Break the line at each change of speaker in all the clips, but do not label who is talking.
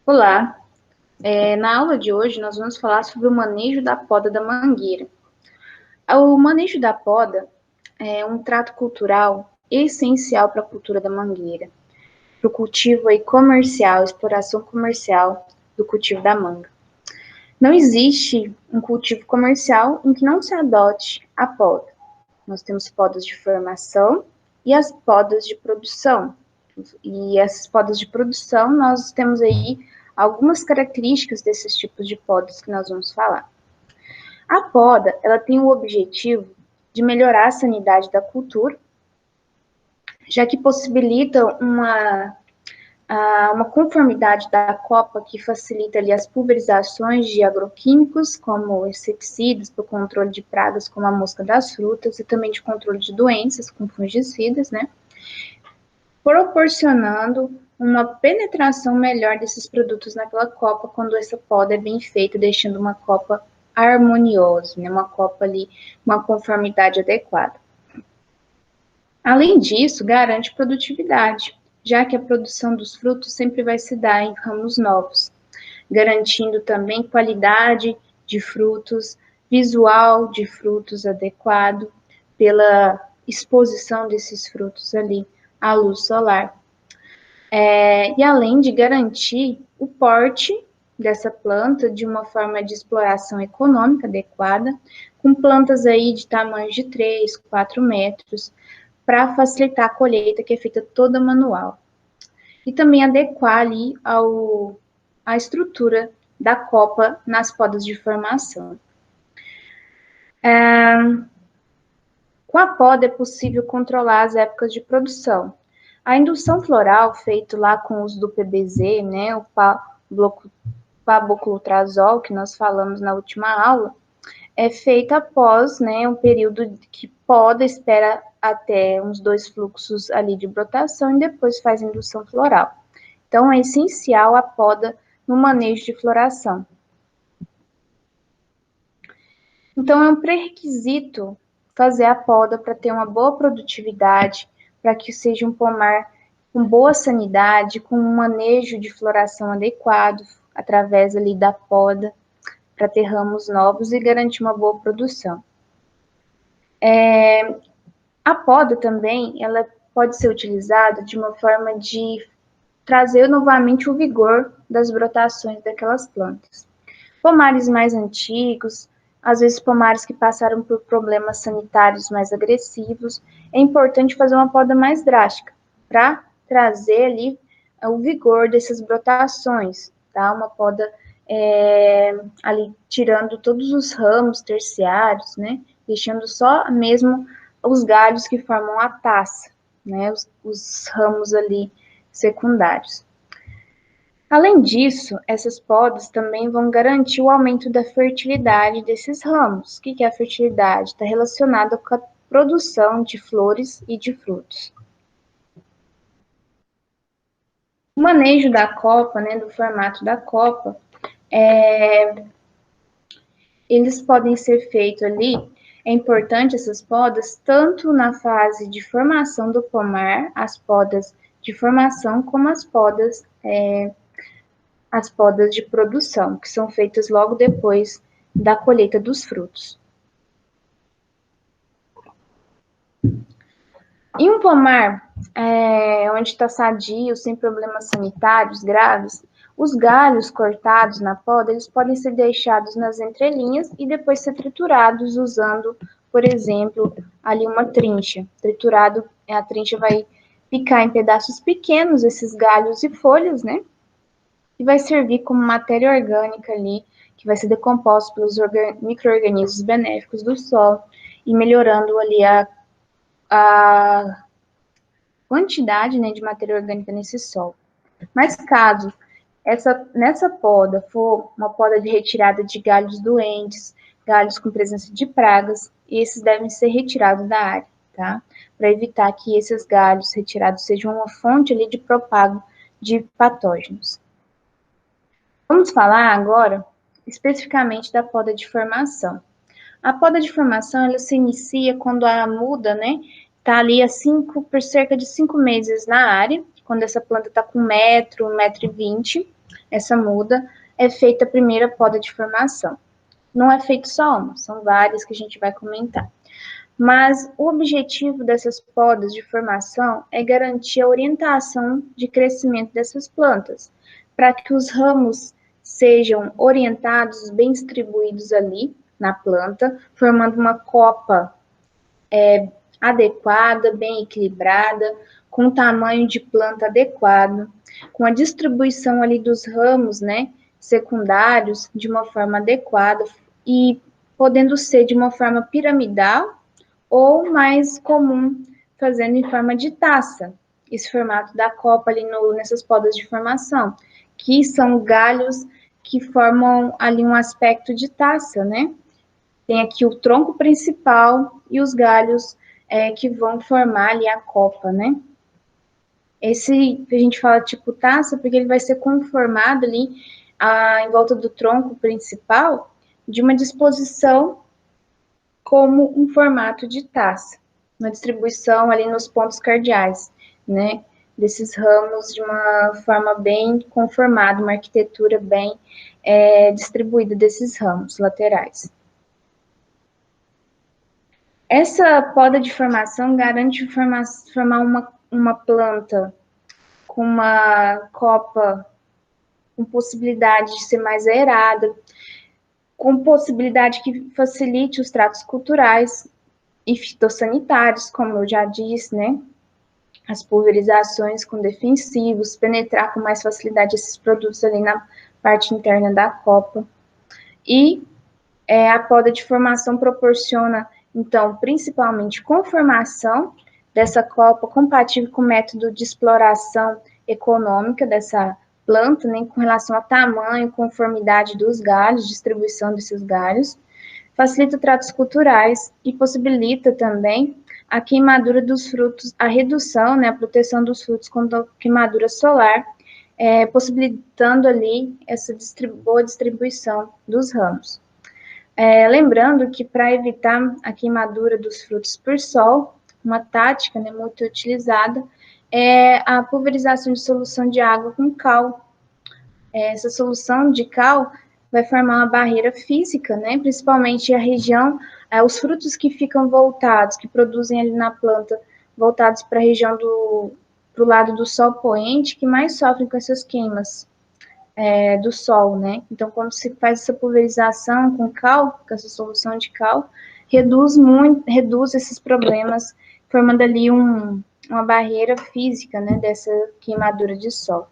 Olá, na aula de hoje nós vamos falar sobre o manejo da poda da mangueira. O manejo da poda é um trato cultural essencial para a cultura da mangueira, para o cultivo aí comercial, exploração comercial do cultivo da manga. Não existe um cultivo comercial em que não se adote a poda. Nós temos podas de formação e as podas de produção. E essas podas de produção, nós temos aí algumas características desses tipos de podas que nós vamos falar. A poda, ela tem o objetivo de melhorar a sanidade da cultura, já que possibilita uma conformidade da copa que facilita ali as pulverizações de agroquímicos, como inseticidas, para o controle de pragas como a mosca das frutas, e também de controle de doenças, com fungicidas, né? Proporcionando uma penetração melhor desses produtos naquela copa quando essa poda é bem feita, deixando uma copa harmoniosa, né? Uma copa ali, uma conformidade adequada. Além disso, garante produtividade, já que a produção dos frutos sempre vai se dar em ramos novos, garantindo também qualidade de frutos, visual de frutos adequado pela exposição desses frutos ali à luz solar. E além de garantir o porte dessa planta de uma forma de exploração econômica adequada, com plantas aí de tamanho de 3, 4 metros, para facilitar a colheita que é feita toda manual. E também adequar ali a estrutura da copa nas podas de formação. Com a poda é possível controlar as épocas de produção. A indução floral, feito lá com o uso do PBZ, né, o paboclutrazol, que nós falamos na última aula, é feita após, né, um período que poda, espera até uns 2 fluxos ali de brotação e depois faz indução floral. Então, é essencial a poda no manejo de floração. Então, é um pré-requisito fazer a poda para ter uma boa produtividade, para que seja um pomar com boa sanidade, com um manejo de floração adequado, através ali da poda, para ter ramos novos e garantir uma boa produção. A poda também, ela pode ser utilizada de uma forma de trazer novamente o vigor das brotações daquelas plantas. Pomares mais antigos, às vezes pomares que passaram por problemas sanitários mais agressivos, é importante fazer uma poda mais drástica, para trazer ali o vigor dessas brotações, tá? Uma poda ali tirando todos os ramos terciários, né? Deixando só mesmo os galhos que formam a taça, né? Os ramos ali secundários. Além disso, essas podas também vão garantir o aumento da fertilidade desses ramos. O que é a fertilidade? Está relacionada com a produção de flores e de frutos. O manejo da copa, né, do formato da copa, eles podem ser feitos ali. É importante essas podas, tanto na fase de formação do pomar, as podas de formação, como as podas de produção, que são feitas logo depois da colheita dos frutos. Em um pomar onde está sadio, sem problemas sanitários graves, os galhos cortados na poda, eles podem ser deixados nas entrelinhas e depois ser triturados usando, por exemplo, ali uma trincha. Triturado, a trincha vai picar em pedaços pequenos esses galhos e folhas, né? E vai servir como matéria orgânica ali, que vai ser decomposto pelos micro-organismos benéficos do solo e melhorando ali a quantidade, né, de matéria orgânica nesse solo. Mas caso nessa poda for uma poda de retirada de galhos doentes, galhos com presença de pragas, esses devem ser retirados da área, tá? Para evitar que esses galhos retirados sejam uma fonte ali de propago de patógenos. Vamos falar agora especificamente da poda de formação. A poda de formação, ela se inicia quando a muda, né, está ali por cerca de 5 meses na área, quando essa planta está com 1 metro, 1,20 m, essa muda, é feita a primeira poda de formação. Não é feito só uma, são várias que a gente vai comentar. Mas o objetivo dessas podas de formação é garantir a orientação de crescimento dessas plantas, para que os ramos sejam orientados, bem distribuídos ali na planta, formando uma copa adequada, bem equilibrada, com tamanho de planta adequado, com a distribuição ali dos ramos, né, secundários de uma forma adequada e podendo ser de uma forma piramidal ou mais comum, fazendo em forma de taça, esse formato da copa ali nessas podas de formação, que são galhos que formam ali um aspecto de taça, né? Tem aqui o tronco principal e os galhos que vão formar ali a copa, né? Esse a gente fala tipo taça porque ele vai ser conformado ali em volta do tronco principal de uma disposição como um formato de taça, uma distribuição ali nos pontos cardeais, né? Desses ramos de uma forma bem conformada, uma arquitetura bem distribuída desses ramos laterais. Essa poda de formação garante formar uma planta com uma copa com possibilidade de ser mais aerada, com possibilidade que facilite os tratos culturais e fitossanitários, como eu já disse, né? As pulverizações com defensivos, penetrar com mais facilidade esses produtos ali na parte interna da copa. E a poda de formação proporciona, então, principalmente conformação dessa copa compatível com o método de exploração econômica dessa planta, né, com relação a tamanho, conformidade dos galhos, distribuição desses galhos, facilita tratos culturais e possibilita também a queimadura dos frutos, a redução, né, a proteção dos frutos contra a queimadura solar, possibilitando ali essa boa distribuição dos ramos. Lembrando que para evitar a queimadura dos frutos por sol, uma tática, né, muito utilizada é a pulverização de solução de água com cal. Essa solução de cal vai formar uma barreira física, né, principalmente a região, os frutos que ficam voltados, que produzem ali na planta, voltados para a região pro lado do sol poente, que mais sofrem com essas queimas do sol, né? Então, quando se faz essa pulverização com cal, com essa solução de cal, reduz esses problemas, formando ali uma barreira física, né, dessa queimadura de sol.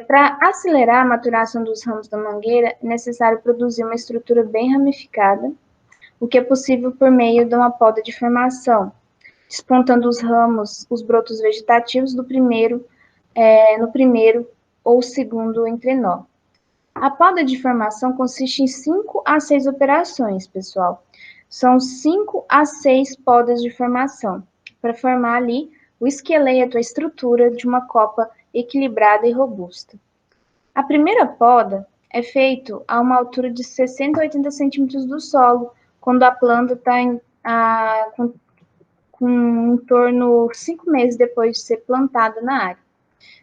Para acelerar a maturação dos ramos da mangueira, é necessário produzir uma estrutura bem ramificada, o que é possível por meio de uma poda de formação, despontando os ramos, os brotos vegetativos no primeiro ou segundo entrenó. A poda de formação consiste em 5 a 6 operações, pessoal. São 5 a 6 podas de formação, para formar ali o esqueleto, a estrutura de uma copa equilibrada e robusta. A primeira poda é feita a uma altura de 60 a 80 centímetros do solo, quando a planta está com em torno de 5 meses depois de ser plantada na área.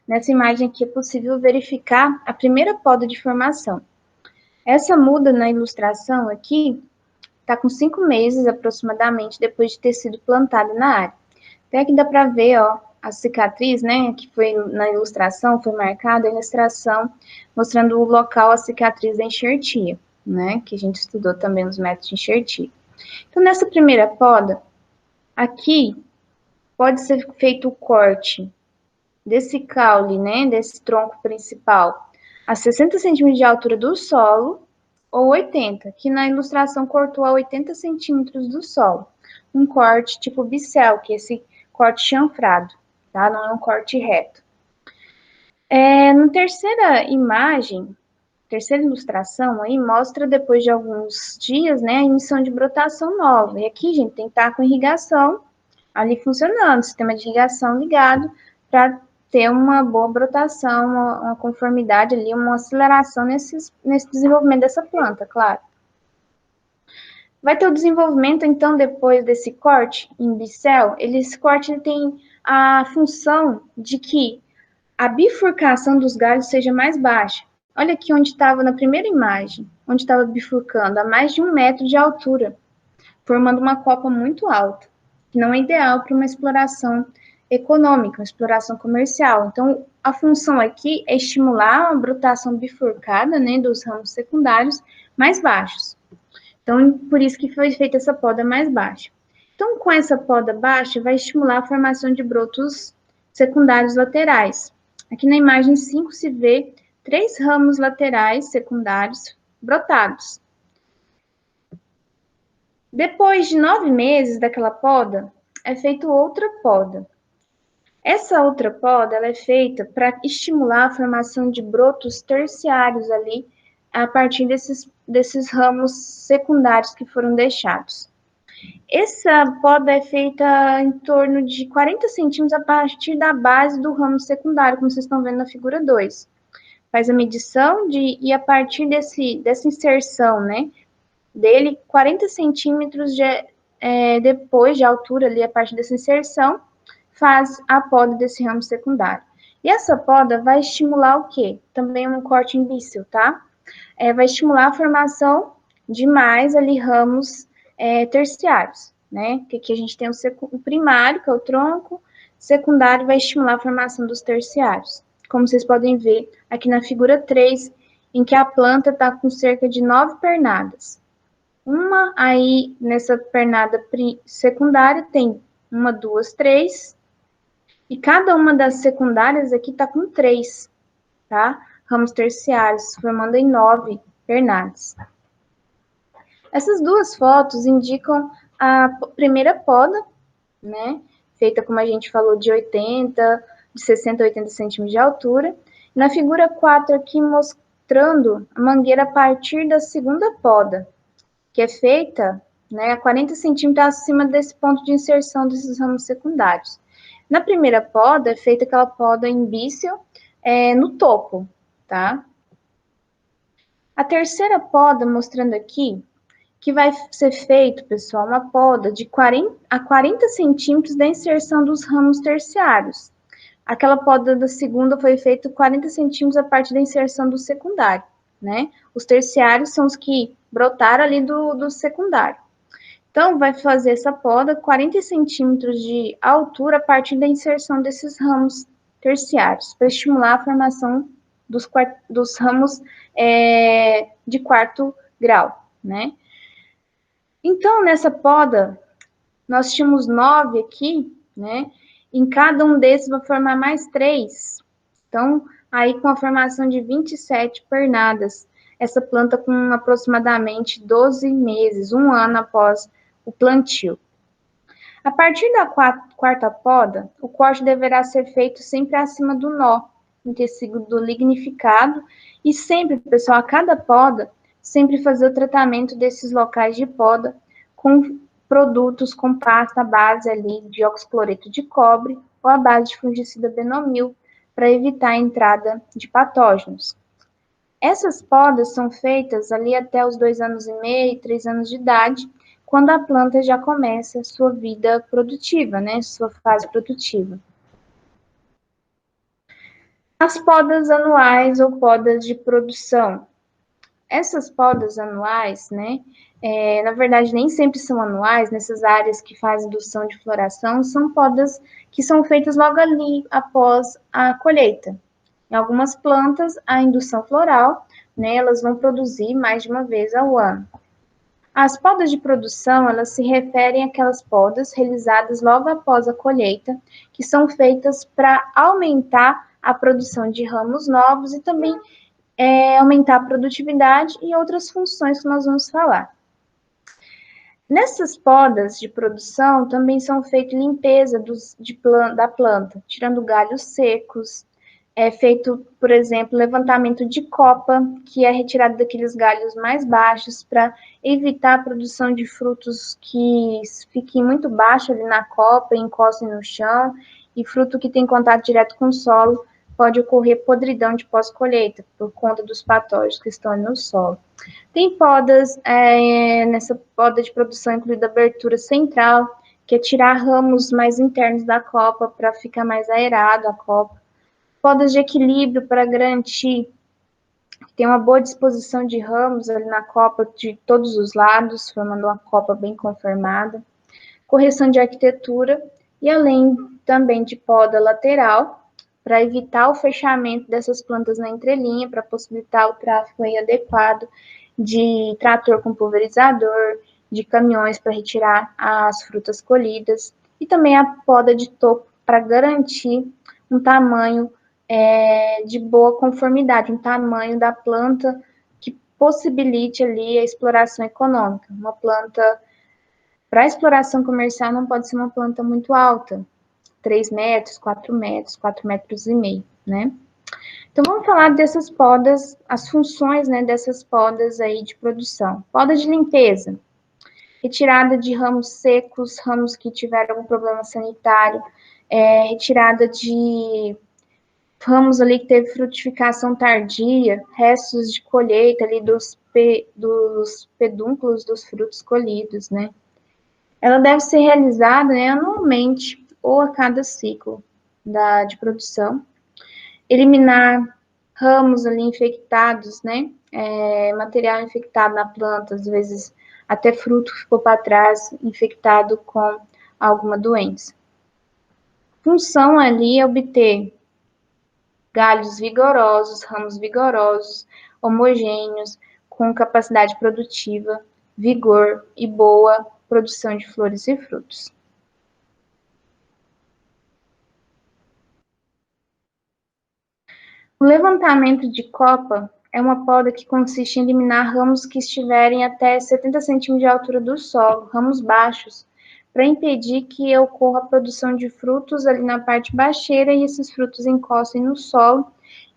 Nessa imagem aqui é possível verificar a primeira poda de formação. Essa muda na ilustração aqui está com 5 meses aproximadamente depois de ter sido plantada na área. Até aqui dá para ver, ó, a cicatriz, né, que foi na ilustração, foi marcada a ilustração, mostrando o local, a cicatriz da enxertia, né, que a gente estudou também nos métodos de enxertia. Então, nessa primeira poda, aqui pode ser feito o corte desse caule, né, desse tronco principal, a 60 centímetros de altura do solo, ou 80, que na ilustração cortou a 80 centímetros do solo. Um corte tipo bicel, que é esse corte chanfrado, tá? Não é um corte reto. Na terceira imagem, terceira ilustração aí, mostra depois de alguns dias, né, a emissão de brotação nova. E aqui, gente, tem que estar com irrigação ali funcionando, sistema de irrigação ligado, para ter uma boa brotação, uma conformidade ali, uma aceleração nesse desenvolvimento dessa planta, claro. Vai ter o desenvolvimento, então, depois desse corte em bicel, esse corte ele tem a função de que a bifurcação dos galhos seja mais baixa. Olha aqui onde estava na primeira imagem, onde estava bifurcando, a mais de 1 metro de altura, formando uma copa muito alta, que não é ideal para uma exploração econômica, uma exploração comercial. Então, a função aqui é estimular a brotação bifurcada, né, dos ramos secundários mais baixos. Então, por isso que foi feita essa poda mais baixa. Então, com essa poda baixa, vai estimular a formação de brotos secundários laterais. Aqui na imagem 5 se vê 3 ramos laterais secundários brotados. Depois de 9 meses daquela poda, é feita outra poda. Essa outra poda ela é feita para estimular a formação de brotos terciários ali, a partir desses ramos secundários que foram deixados. Essa poda é feita em torno de 40 centímetros a partir da base do ramo secundário, como vocês estão vendo na figura 2. Faz a medição e a partir dessa inserção, né, dele, 40 centímetros depois de altura ali, a partir dessa inserção, faz a poda desse ramo secundário. E essa poda vai estimular o quê? Também um corte em bício, tá? Vai estimular a formação de mais ali ramos terciários, né? Que aqui a gente tem o primário, que é o tronco, secundário vai estimular a formação dos terciários. Como vocês podem ver aqui na figura 3, em que a planta está com cerca de 9 pernadas. Uma aí nessa pernada secundária tem 1, 2, 3, e cada uma das secundárias aqui está com 3, tá? Ramos terciários, formando em 9 pernadas. Essas duas fotos indicam a primeira poda, né? Feita, como a gente falou, de 60 a 80 centímetros de altura. Na figura 4 aqui, mostrando a mangueira a partir da segunda poda, que é feita, né, a 40 centímetros acima desse ponto de inserção desses ramos secundários. Na primeira poda, é feita aquela poda em bício no topo, tá? A terceira poda, mostrando aqui, que vai ser feito, pessoal, uma poda de 40 a 40 centímetros da inserção dos ramos terciários. Aquela poda da segunda foi feita 40 centímetros a partir da inserção do secundário, né? Os terciários são os que brotaram ali do secundário. Então, vai fazer essa poda 40 centímetros de altura a partir da inserção desses ramos terciários, para estimular a formação dos ramos de quarto grau, né? Então, nessa poda, nós tínhamos 9 aqui, né? Em cada um desses vai formar mais 3. Então, aí com a formação de 27 pernadas, essa planta com aproximadamente 12 meses, 1 ano após o plantio. A partir da quarta poda, o corte deverá ser feito sempre acima do nó, no tecido lignificado, e sempre, pessoal, a cada poda, sempre fazer o tratamento desses locais de poda com produtos com pasta base ali de oxicloreto de cobre ou a base de fungicida Benomil, para evitar a entrada de patógenos. Essas podas são feitas ali até os 2 anos e meio, 3 anos de idade, quando a planta já começa a sua vida produtiva, né, sua fase produtiva. As podas anuais ou podas de produção. Essas podas anuais, né, na verdade nem sempre são anuais, nessas áreas que fazem indução de floração, são podas que são feitas logo ali após a colheita. Em algumas plantas, a indução floral, né, elas vão produzir mais de uma vez ao ano. As podas de produção, elas se referem àquelas podas realizadas logo após a colheita, que são feitas para aumentar a produção de ramos novos e também aumentar a produtividade e outras funções que nós vamos falar. Nessas podas de produção, também são feitas limpeza da planta, tirando galhos secos. É feito, por exemplo, levantamento de copa, que é retirado daqueles galhos mais baixos para evitar a produção de frutos que fiquem muito baixos ali na copa e encostem no chão, e fruto que tem contato direto com o solo pode ocorrer podridão de pós-colheita, por conta dos patógenos que estão no solo. Tem podas, nessa poda de produção, incluída a abertura central, que é tirar ramos mais internos da copa para ficar mais aerado a copa. Podas de equilíbrio para garantir que tem uma boa disposição de ramos ali na copa de todos os lados, formando uma copa bem conformada. Correção de arquitetura e além também de poda lateral, para evitar o fechamento dessas plantas na entrelinha, para possibilitar o tráfego aí adequado de trator com pulverizador, de caminhões para retirar as frutas colhidas, e também a poda de topo para garantir um tamanho de boa conformidade, um tamanho da planta que possibilite ali a exploração econômica. Uma planta para exploração comercial não pode ser uma planta muito alta, 3 metros, 4 metros e meio, né? Então, vamos falar dessas podas, as funções, né, dessas podas aí de produção. Poda de limpeza, retirada de ramos secos, ramos que tiveram algum problema sanitário, retirada de ramos ali que teve frutificação tardia, restos de colheita ali dos pedúnculos dos frutos colhidos, né? Ela deve ser realizada, né, anualmente ou a cada ciclo de produção. Eliminar ramos ali infectados, né, material infectado na planta, às vezes até fruto ficou para trás, infectado com alguma doença. Função ali é obter galhos vigorosos, ramos vigorosos, homogêneos, com capacidade produtiva, vigor e boa produção de flores e frutos. O levantamento de copa é uma poda que consiste em eliminar ramos que estiverem até 70 centímetros de altura do solo, ramos baixos, para impedir que ocorra a produção de frutos ali na parte baixeira e esses frutos encostem no solo.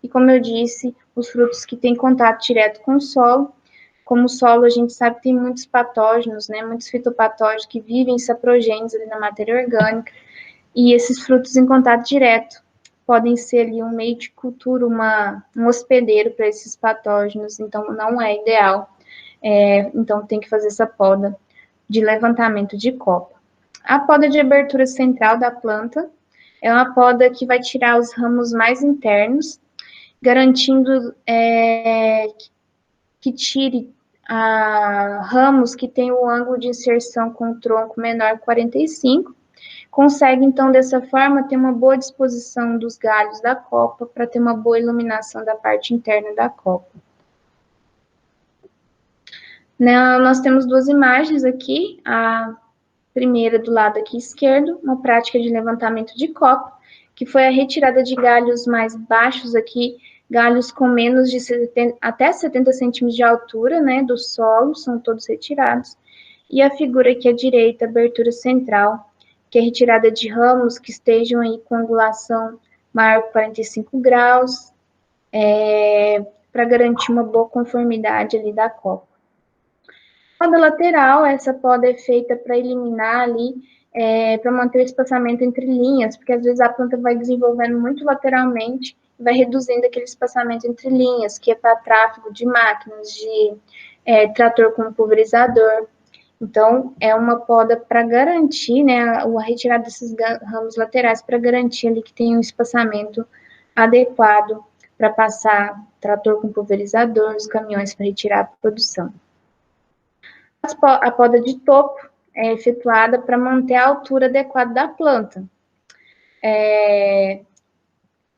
E como eu disse, os frutos que têm contato direto com o solo, como o solo a gente sabe que tem muitos patógenos, né, muitos fitopatógenos que vivem saprogênios ali na matéria orgânica, e esses frutos em contato direto podem ser ali um meio de cultura, um hospedeiro para esses patógenos, então não é ideal. Então tem que fazer essa poda de levantamento de copa. A poda de abertura central da planta é uma poda que vai tirar os ramos mais internos, garantindo que tire ramos que têm o ângulo de inserção com o tronco menor que 45, consegue, então, dessa forma, ter uma boa disposição dos galhos da copa para ter uma boa iluminação da parte interna da copa. Nós temos duas imagens aqui, a primeira do lado aqui esquerdo, uma prática de levantamento de copa, que foi a retirada de galhos mais baixos aqui, galhos com menos de até 70 centímetros de altura, né, do solo, são todos retirados. E a figura aqui à direita, abertura central, que é retirada de ramos que estejam aí com angulação maior que 45 graus, para garantir uma boa conformidade ali da copa. Poda lateral, essa poda é feita para eliminar ali, para manter o espaçamento entre linhas, porque às vezes a planta vai desenvolvendo muito lateralmente, vai reduzindo aquele espaçamento entre linhas, que é para tráfego de máquinas, de trator com pulverizador. Então, é uma poda para garantir, né, a retirada desses ramos laterais, para garantir ali que tem um espaçamento adequado para passar trator com pulverizador, os caminhões para retirar a produção. A poda de topo é efetuada para manter a altura adequada da planta,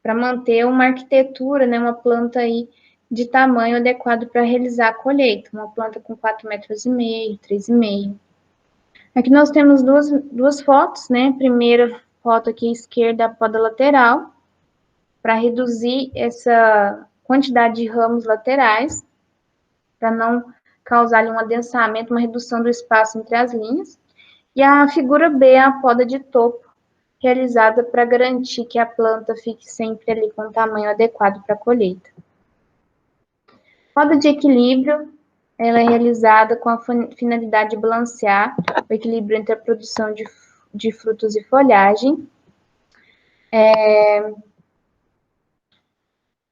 para manter uma arquitetura, né, uma planta aí de tamanho adequado para realizar a colheita, uma planta com 4,5 metros, 3,5. Aqui nós temos duas fotos, né? Primeira foto aqui à esquerda, a poda lateral, para reduzir essa quantidade de ramos laterais, para não causar um adensamento, uma redução do espaço entre as linhas. E a figura B é a poda de topo, realizada para garantir que a planta fique sempre ali com o tamanho adequado para a colheita. Poda de equilíbrio, ela é realizada com a finalidade de balancear o equilíbrio entre a produção de frutos e folhagem.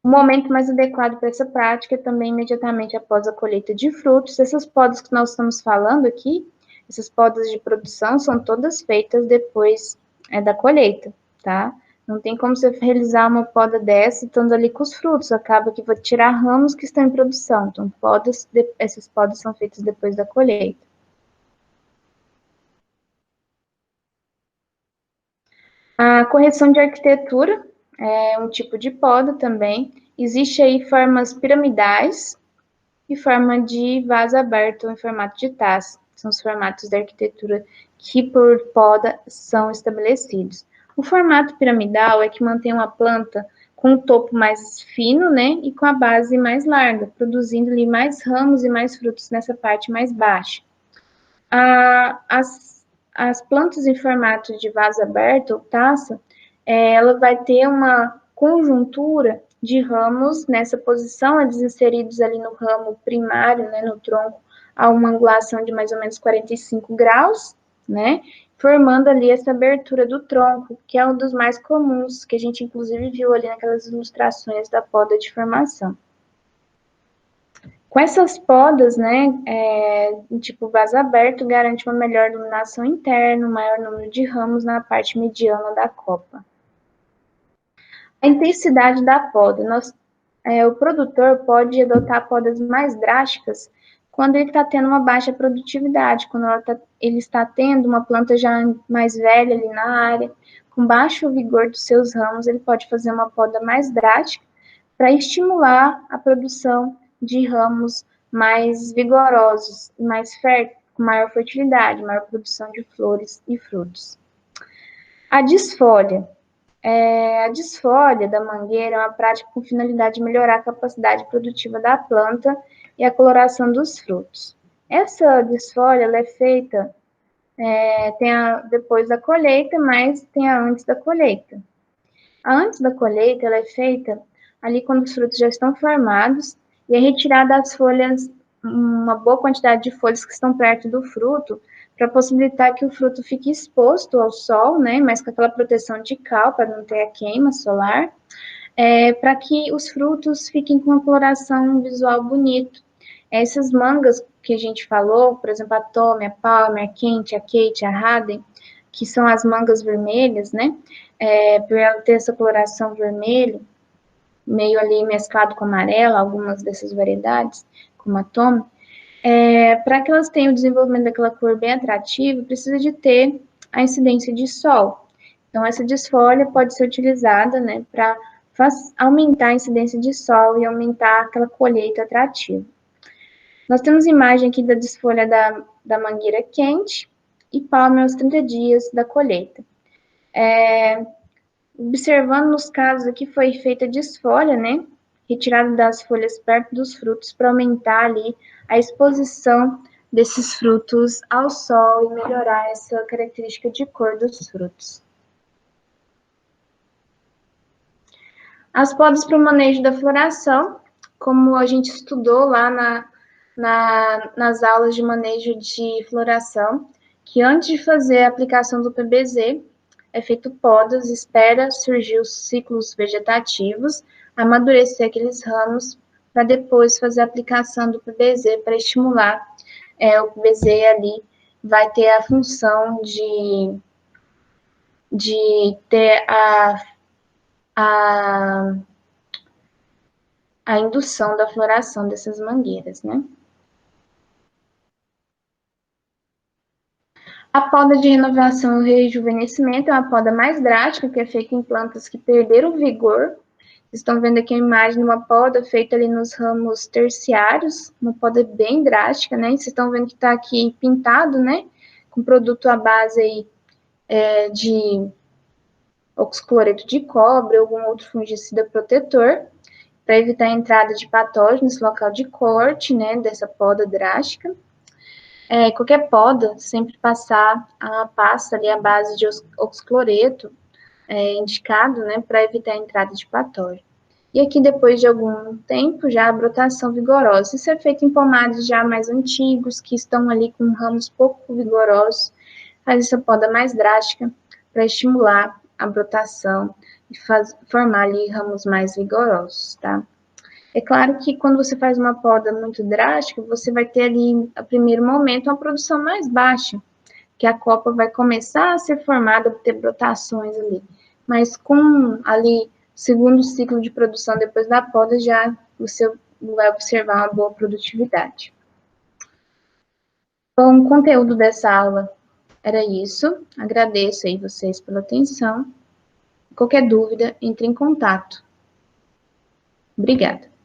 O momento mais adequado para essa prática é também imediatamente após a colheita de frutos. Essas podas que nós estamos falando aqui, essas podas de produção, são todas feitas depois da colheita, tá? Não tem como você realizar uma poda dessa estando ali com os frutos, acaba que vai tirar ramos que estão em produção. Então, essas podas são feitas depois da colheita. A correção de arquitetura é um tipo de poda também. Existe aí formas piramidais e forma de vaso aberto em formato de taça. São os formatos da arquitetura que por poda são estabelecidos. O formato piramidal é que mantém uma planta com o topo mais fino, né, e com a base mais larga, produzindo ali mais ramos e mais frutos nessa parte mais baixa. As plantas em formato de vaso aberto ou taça, ela vai ter uma conjuntura de ramos nessa posição, eles inseridos ali no ramo primário, né, no tronco, a uma angulação de mais ou menos 45 graus, né, formando ali essa abertura do tronco, que é um dos mais comuns, que a gente inclusive viu ali naquelas ilustrações da poda de formação. Com essas podas, né, tipo vaso aberto, garante uma melhor iluminação interna, um maior número de ramos na parte mediana da copa. A intensidade da poda. O produtor pode adotar podas mais drásticas quando ele está tendo uma baixa produtividade, quando ele está tendo uma planta já mais velha ali na área, com baixo vigor dos seus ramos, ele pode fazer uma poda mais drástica para estimular a produção de ramos mais vigorosos, mais férteis, com maior fertilidade, maior produção de flores e frutos. A desfolha. A desfolha da mangueira é uma prática com finalidade de melhorar a capacidade produtiva da planta e a coloração dos frutos. Essa desfolha ela é feita depois da colheita, mas tem a antes da colheita. A antes da colheita ela é feita ali quando os frutos já estão formados e é retirada as folhas, uma boa quantidade de folhas que estão perto do fruto, para possibilitar que o fruto fique exposto ao sol, né, mas com aquela proteção de cal, para não ter a queima solar, para que os frutos fiquem com uma coloração visual bonito. Essas mangas que a gente falou, por exemplo, a Tommy, a Palmer, a Kent, a Kate, a Haden, que são as mangas vermelhas, né, por ela ter essa coloração vermelha, meio ali mesclado com amarelo, algumas dessas variedades, como a Tommy, para que elas tenham o desenvolvimento daquela cor bem atrativa, precisa de ter a incidência de sol. Então, essa desfolha pode ser utilizada, né, para aumentar a incidência de sol e aumentar aquela colheita atrativa. Nós temos imagem aqui da desfolha da mangueira quente e palma aos 30 dias da colheita. Observando nos casos aqui foi feita a desfolha, né, retirada das folhas perto dos frutos para aumentar ali a exposição desses frutos ao sol e melhorar essa característica de cor dos frutos. As podas para o manejo da floração, como a gente estudou lá nas aulas de manejo de floração, que antes de fazer a aplicação do PBZ, é feito podas, espera surgir os ciclos vegetativos, amadurecer aqueles ramos, para depois fazer a aplicação do PBZ para estimular. O PBZ ali vai ter a função de ter a indução da floração dessas mangueiras, né? A poda de renovação e rejuvenescimento é uma poda mais drástica, que é feita em plantas que perderam o vigor. Vocês estão vendo aqui a imagem de uma poda feita ali nos ramos terciários, uma poda bem drástica, né? Vocês estão vendo que está aqui pintado, né? Com produto à base aí, de oxicloreto de cobre ou algum outro fungicida protetor, para evitar a entrada de patógenos no local de corte, né? Dessa poda drástica. Qualquer poda, sempre passar a pasta ali à base de oxicloreto, indicado, né, para evitar a entrada de patógeno. E aqui, depois de algum tempo, já a brotação vigorosa. Isso é feito em pomares já mais antigos, que estão ali com ramos pouco vigorosos, faz essa poda mais drástica para estimular a brotação e formar ali ramos mais vigorosos, tá? É claro que quando você faz uma poda muito drástica, você vai ter ali, a primeiro momento, uma produção mais baixa, que a copa vai começar a ser formada, ter brotações ali. mas com ali segundo ciclo de produção depois da poda, já você vai observar uma boa produtividade. Bom, o conteúdo dessa aula era isso. Agradeço aí vocês pela atenção. Qualquer dúvida, entre em contato. Obrigada.